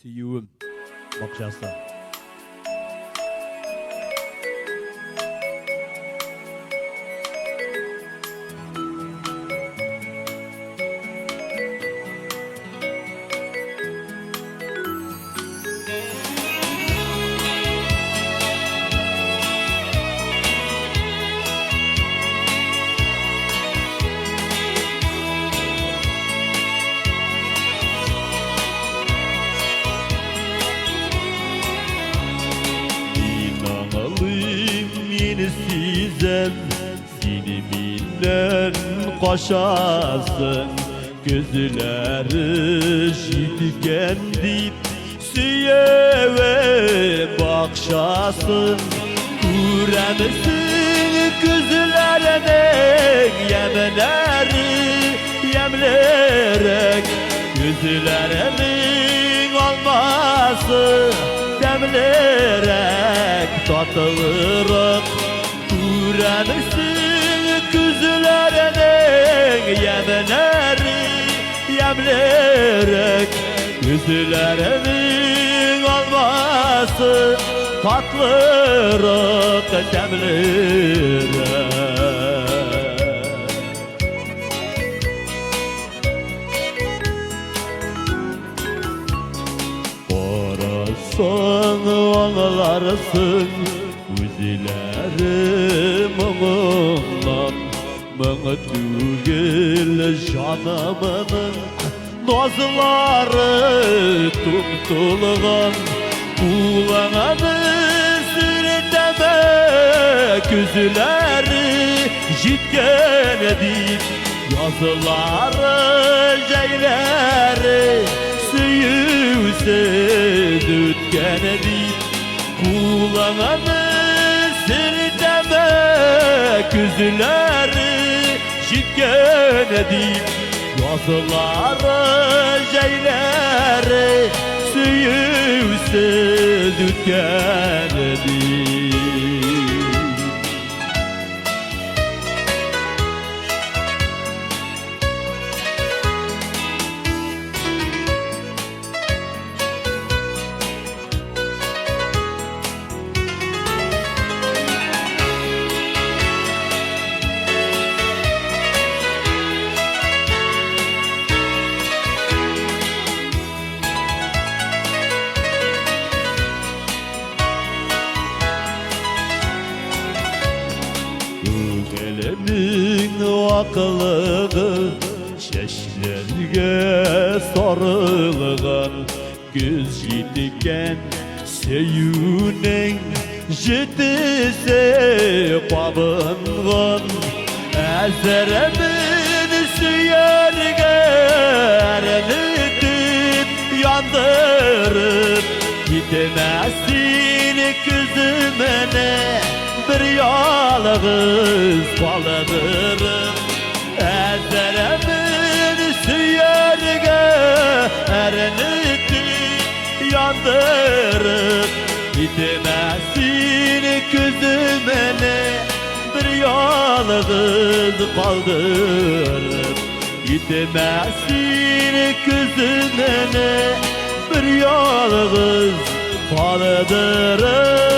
Süyüğüm. Bakacağızlar. Sizem seni bilen kaşasın, gözleri şitkendi süyeve bakşasın. Kuremsin gözlerinin yemleri yemlerek, gözlerinin olması demlerek tatılırık. Kuremsin gözlerinin yemleri yemlerek, gözlerinin olması tatlırık demlerek. Orasan ağlarsın gözlerim ondan, bana tügül canımın nazları tutulgan. Kulağını sürteme gözleri jitken deyip, yazıları jeyleri süyüsüz ötken deyip. Kulağını sürteme gözleri jitken deyip, yazıları jeyleri süyüsüz ötken deyip. Elimin akıllığı çeşlerge sarılgan, göz jitiken seyunen jitise babıngan. Ezeremin süyerge erenitip yandırıp, gitmezsin gözümene bir yalğız balıdırım. Ezeremin süyerge erinitip yandırıp, gitmezsin gözümene bir yalğız kaldırıp. Gitmezsin gözümene bir yalğız kaldırıp.